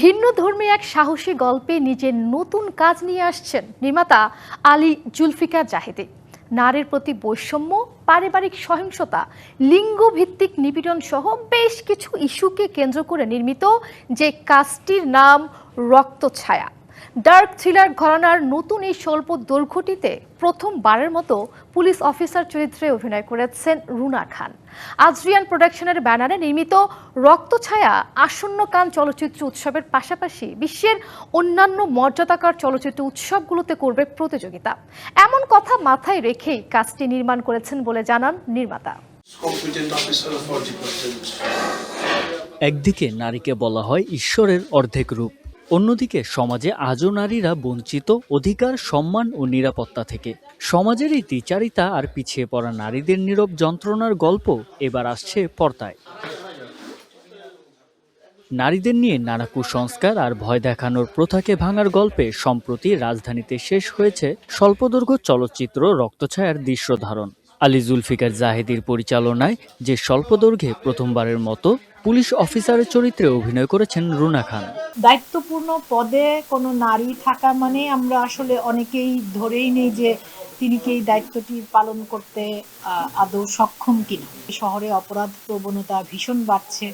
ভিন্নধর্মী এক সাহসী গল্পে নিজের নতুন কাজ নিয়ে আসছেন নির্মাতা আলী জুলফিকার জাহিদি। নারীর প্রতি বৈষম্য, পারিবারিক সহিংসতা, লিঙ্গভিত্তিক নিপীড়ন সহ বেশ কিছু ইস্যুকে কেন্দ্র করে নির্মিত যে কাজটির নাম রক্তছায়া। ডার্ক থ্রিলার ঘরানার নতুন এই স্বল্প দৈর্ঘ্যটিতে প্রথমবারের মতো পুলিশ অফিসার চরিত্রে অভিনয় করেছেন রুনা খান। আজরিয়ান প্রোডাকশনের ব্যানারে নির্মিত রক্তছায়া আসন্ন কান চলচ্চিত্র উৎসবের পাশাপাশি বিশ্বের অন্যান্য মর্যাদাকার চলচ্চিত্র উৎসবগুলোতে করবে প্রতিযোগিতা। এমন কথা মাথায় রেখেই কাজটি নির্মাণ করেছেন বলে জানান নির্মাতা। একদিকে নারীকে বলা হয় ঈশ্বরের অর্ধেক রূপ, অন্যদিকে সমাজে আজও নারীরা বঞ্চিত অধিকার, সম্মান ও নিরাপত্তা থেকে। সমাজের এই দ্বিচারিতা আর পিছিয়ে পড়া নারীদের নীরব যন্ত্রণার গল্প এবার আসছে পর্দায়। নারীদের নিয়ে নানা কুসংস্কার আর ভয় দেখানোর প্রথাকে ভাঙার গল্পে সম্প্রতি রাজধানীতে শেষ হয়েছে স্বল্পদৈর্ঘ্য চলচ্চিত্র রক্তছায়ার দৃশ্যধারণ। আলী জুলফিকার জাহিদির পরিচালনায় যে স্বল্পদৈর্ঘ্যে প্রথমবারের মতো পুলিশ অফিসারের চরিত্রে অভিনয় করেছেন রুনা খান। দায়িত্বপূর্ণ পদে কোনো নারী থাকা মানে আমরা আসলে অনেকেই ধরেই নেই যে তিনি কি এই দায়িত্বটি পালন করতে আদৌ সক্ষম কিনা। শহরে অপরাধ প্রবণতা ভীষণ বাড়ছে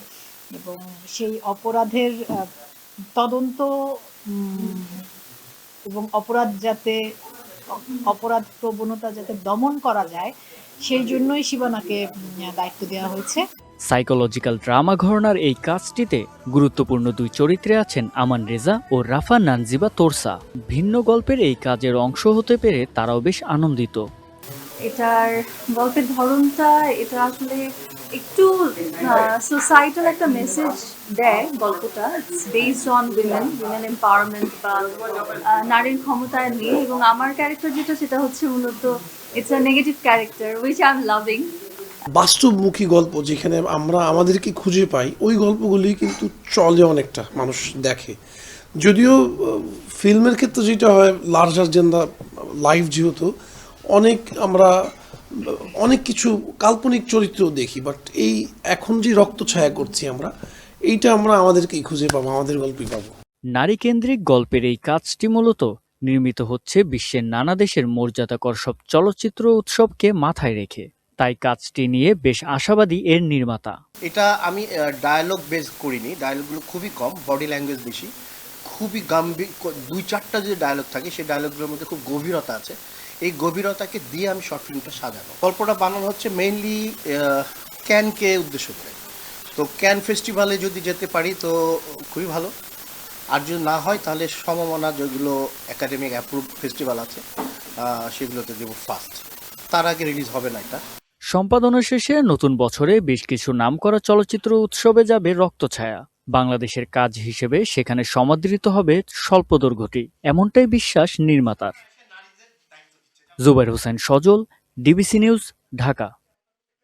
এবং সেই অপরাধের তদন্ত এবং অপরাধ প্রবণতা যাতে দমন করা যায় সেই জন্যই শিবানাকে দায়িত্ব দেওয়া হয়েছে। সাইকোলজিক্যাল ড্রামা ঘরানার এই কাজটিতে গুরুত্বপূর্ণ দুই চরিত্রে আছেন আমান রেজা ও রাফা নানজিবা তোরসা। ভিন্ন গল্পের এই কাজের অংশ হতে পেরে তারাও বেশ আনন্দিত। এটার গল্পের ধরনটা এটা আসলে একটু সোসাইটাল একটা মেসেজ দেয়। গল্পটা it's based on women empowerment বা নারীর ক্ষমতায় নিয়ে, এবং আমার ক্যারেক্টার যেটা সেটা হচ্ছে মূলত it's a negative character which I am loving. বাস্তবমুখী গল্প যেখানে আমরা আমাদেরকে খুঁজে পাই, ওই গল্পগুলি কিন্তু চলে, অনেকটা মানুষ দেখে। যদিও ফিল্মের ক্ষেত্রে যেটা হয় লার্জার দেন দ্য লাইফ, যেহেতু আমরা অনেক কিছু কাল্পনিক চরিত্র দেখি, বাট এই এখন যে রক্তছায়া করছি এইটা আমরা আমাদেরকেই খুঁজে পাবো, আমাদের গল্পই পাবো। নারী কেন্দ্রিক গল্পের এই কাজটি মূলত নির্মিত হচ্ছে বিশ্বের নানা দেশের মর্যাদাকর সব চলচ্চিত্র উৎসবকে মাথায় রেখে। তাই কাজটি নিয়ে বেশ আশাবাদী এর নির্মাতা। এটা আমি ডায়ালগ বেস করিনি, ডায়ালগগুলো খুবই কম, বডি ল্যাঙ্গুয়েজ বেশি, খুবই গাম্ভীর। 2-4টা যে ডায়ালগ থাকে সেই ডায়ালগগুলোর মধ্যে খুব গভীরতা আছে। এই গভীরতাকে দিয়ে আমি শর্ট ফিল্মটা সাজানো। গল্পটা বানানো হচ্ছে মেইনলি ক্যানকে উদ্দেশ্য করে। তো ক্যান ফেস্টিভ্যালে যদি যেতে পারি তো খুবই ভালো, আর যদি না হয় তাহলে সমমনা যেগুলো একাডেমিক অ্যাপ্রুভ ফেস্টিভ্যাল আছে সেগুলোতে দেবো ফার্স্ট, তার আগে রিলিজ হবে না এটা। সম্পাদনা শেষে নতুন বছরে বেশ কিছু নামকরা চলচ্চিত্র উৎসবে যাবে রক্তছায়া। বাংলাদেশের কাজ হিসেবে সেখানে সমাদৃত হবে স্বল্পদৈর্ঘ্যটি, এমনটাই বিশ্বাস নির্মাতার। জুবাইর হোসেন সজল, ডিবিসি নিউজ, ঢাকা।